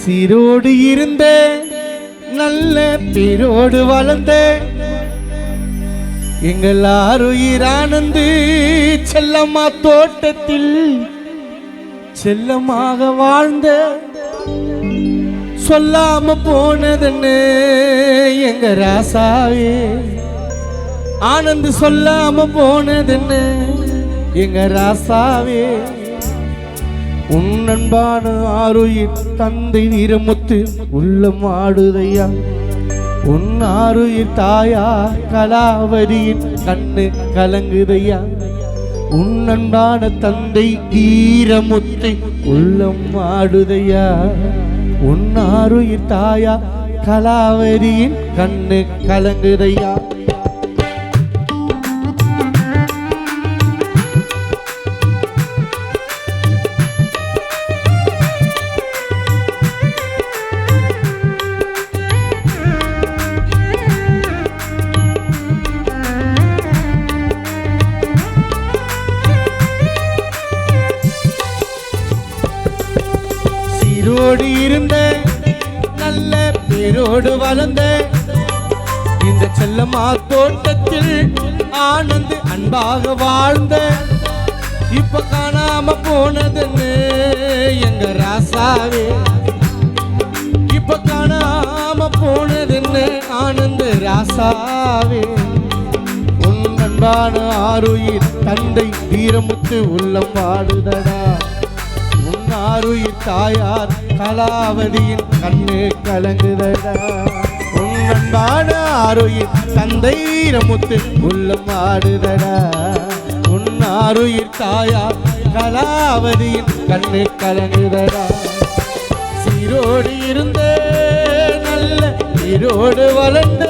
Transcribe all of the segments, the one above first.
சீரோடு இருந்த நல்ல பேரோடு வளர்ந்த எங்கள் ஆருயிர் ஆனந்து செல்லம்மா தோட்டத்தில் செல்லமாக வாழ்ந்த சொல்லாம போனதுன்னு எங்க ராசாவே ஆனந்து சொல்லாம போனதுன்னு எங்க ராசாவே உன் அன்பான ஆருயிர் தந்தை வீரமுத்து உள்ளம் ஆடுதையா உன் ஆருயிர் தாயா கலாவதியின் கண்ணு கலங்குதையா உன் அன்பான தந்தை வீரமுத்து உள்ளம் ஆடுதையா உன் ஆருயிர் தாயா கலாவதியின் கண்ணு கலங்குதையா சீரோடு இருந்த நல்ல பேரோடு வளர்ந்த இந்த செல்லம்மா தோட்டத்தில் ஆனந்து அன்பாக வாழ்ந்த இப்ப காணாம போனதுன்னு எங்க ராசாவே இப்ப காணாம போனதுன்னு ஆனந்த ராசாவே உன் அன்பான ஆருயிர் தந்தை வீரமுத்து உள்ளம் வாடுதடா ஆருயிர் தாயார் கலாவதியின் கண்ணு கலங்குதடா உன் அன்பான ஆருயிர் தந்தை வீரமுத்து உள்ளம் ஆடுதடா உன் ஆருயிர் தாயார் கலாவதியின் கண்ணு கலங்குதடா சீரோடு இருந்த நல்ல சீரோடு வளர்ந்த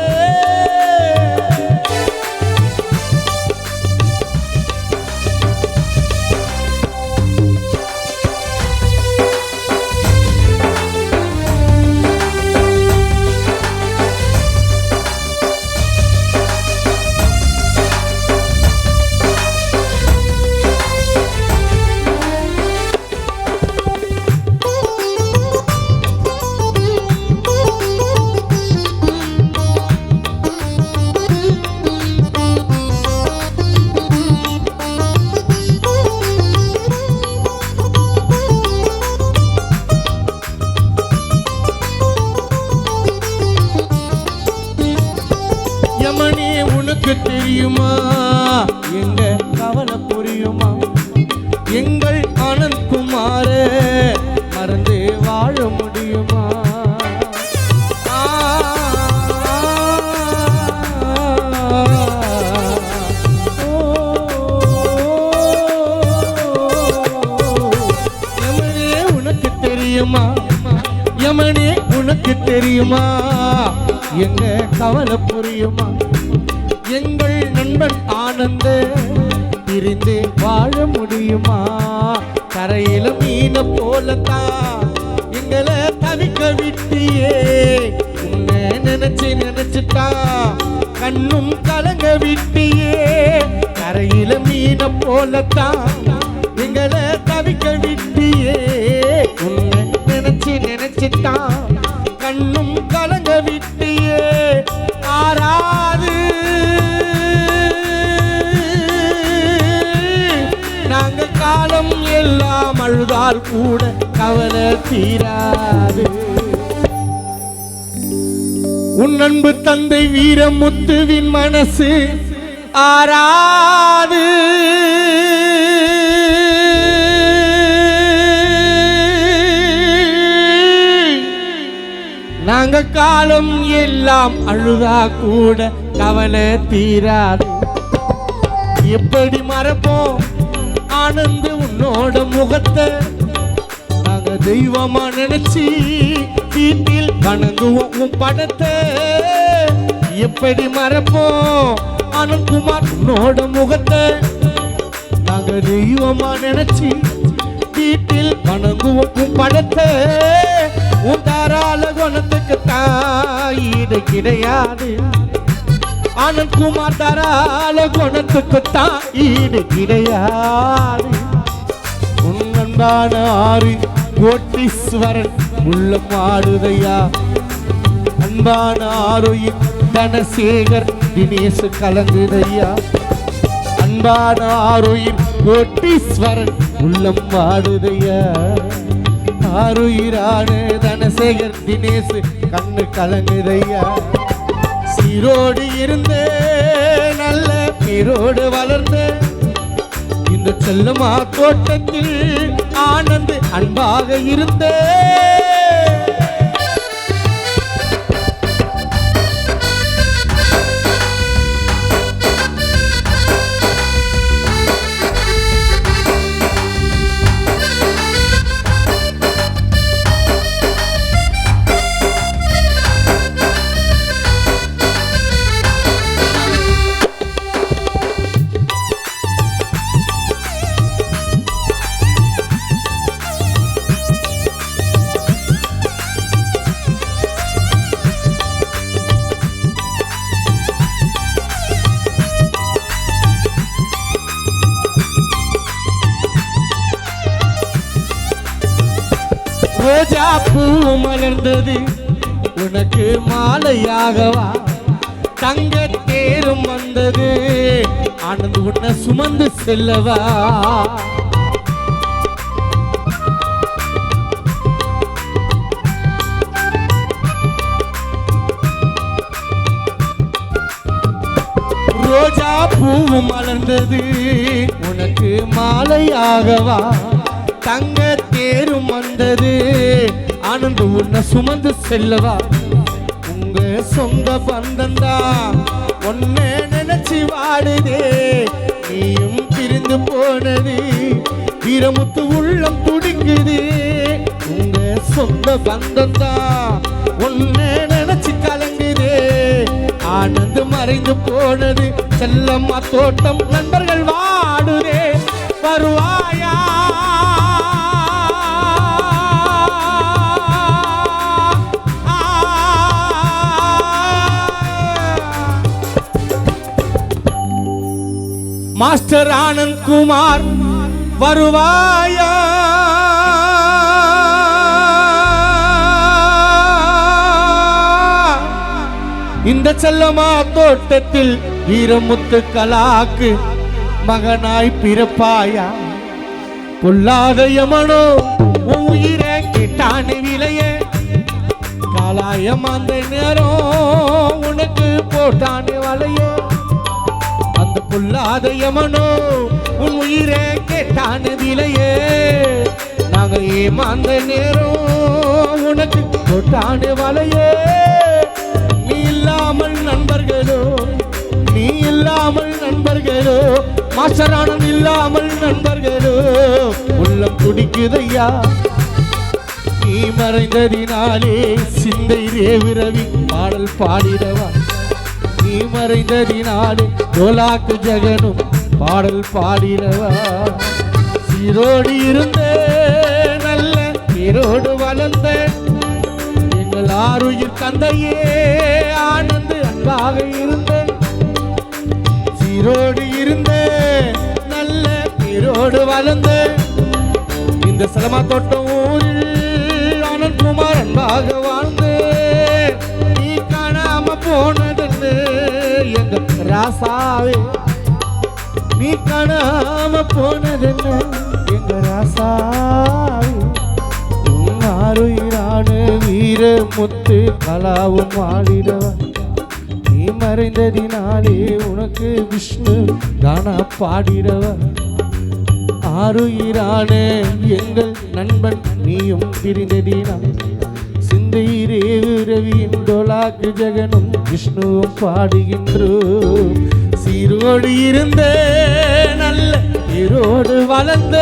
யமனே உனக்கு தெரியுமா எங்க கவலை புரியுமா எங்கள் ஆனந்த் குமார மறந்து வாழ முடியுமா யமனே உனக்கு தெரியுமா யமனே உனக்கு தெரியுமா எங்க கவலை புரியுமா எங்கள் நண்பன் ஆனந்த பிரிந்து வாழ முடியுமா கரையில மீன போலத்தான் எங்களை தவிக்க விட்டியே உன்னை நினைச்சுட்டா கண்ணும் கலங்க விட்டியே கரையில மீன போலத்தான் எங்களை தவிக்க விட்டியே உன்னை நினைச்சுட்டா கண்ணும் கலங்க விட்டியே ஆறாது நாங்க காலம் எல்லாம் அழுதால் கூட கவலை தீராது உன் அன்பு தந்தை வீரமுத்துவின் மனசு ஆறாது நாங்க காலம் எல்லாம் அழுதா கூட கவலை தீராது எப்படி மறப்போம் ஆனந்து உன்னோட முகத்தை நாங்க தெய்வமா நினைச்சு வீட்டில் வணங்குவோம் உன் படத்தை எப்படி மறப்போம் ஆனந்த் குமார் உன்னோட முகத்தை நாங்க தெய்வமா நினைச்சு வீட்டில் வணங்குவோம் உன் படத்தை உன் தாராள குணத்துக்கு தாயீடு கிடையாது ஆனந்த் குமார் தாராள குணத்துக்கு தாயீடு கிடையாது உன் அன்பான ஆறு கோட்டீஸ்வரன் உள்ளம் ஆடுதையா. அன்பான ஆரோயின் தனசேகர் தினேஷ் கலங்குதையா. அன்பான ஆரோயின் கோட்டீஸ்வரன் உள்ளம் ஆடுதையா. ஆருயிரான தனசேகர் தினேஷ் கண்ணு கலங்குதையா. சீரோடு இருந்த நல்ல பேரோடு வளர்ந்த இந்த செல்லமா தோட்டத்தில் ஆனந்த் அன்பாக இருந்த ரோஜா பூ மலர்ந்தது உனக்கு மாலையாகவா. தங்க தேரும் வந்தது ஆனந்த் உன்னை சுமந்து செல்லவா. ரோஜா பூ மலர்ந்தது உனக்கு மாலையாகவா. தங்க தேரும் வந்தது ஆனந்த் உன்னை சுமந்து செல்லவா. உங்க சொந்த பந்தந்தா ஒன்ன நினைச்சு வாடுதே. நீயும் பிரிந்து போனது வீரமுத்து உள்ளம் துடிக்குது. உங்க சொந்த பந்தந்தா ஒன்ன நினைச்சு கலங்குதே. ஆனந்த் மறைந்து போனது செல்லம்மா தோட்டம் நண்பர்கள் வாடுதே. வருவாயா மாஸ்டர் ஆனந்த் குமார் வருவாயா. இந்த செல்லமா தோட்டத்தில் வீரமுத்து கலாக்கு மகனாய் பிறப்பாயா. பொல்லாத யமனோ உயிரை கேட்டானு விலையே. காலாயம் அந்த நேரம் உனக்கு போட்டானு வலையே. அந்த பொல்லாத யமனோ உன் உயிரை கேட்டானு விலையே. நாங்க ஏமாந்த நேரம் உனக்கு போட்டானு வலையே. நீ இல்லாமல் நண்பர்களோ நீ இல்லாமல் நண்பர்களோ மாஸ்டர் ஆனந்த் இல்லாமல் நண்பர்களோ உள்ளம் துடிக்குதையா. நீ மறைந்ததினாலே சிந்தை ரேவிரவி பாடல் பாடிடவா. நீ மறைந்ததினாலே டோலாக்கு ஜகனும் பாடல் பாடிடவா. சீரோடு இருந்த நல்ல பேரோடு வளர்ந்த எங்கள் ஆருயிர் தந்தையே ஆனந்த் அன்பாக இருந்த. சீரோடு இருந்த நல்ல பேரோடு வளர்ந்த இந்த செல்லமா தோட்டம் ஊரில் ஆனந்த் குமார் அன்பாக வாழ்ந்து. நீ காணாம போனதுன்னு எங்க ராசாவே. நீ காணாம போனதுன்னு எங்க ராசாவே. உன் ஆருயிரான வீரமுத்து கலாவும் ஆடிடவா. நீ மறைந்ததினாலே உனக்கு விஷ்ணு கானா பாடிடவா. ஆருயிரான எங்கள் நண்பன் நீயும் பிரிந்ததினா சிந்தை ரேவு ரவியின் டோலாக்கு ஜகனும் விஷ்ணுவும் பாடுகின்றோம். சீரோடு இருந்த நல்ல ஈரோடு வளர்ந்த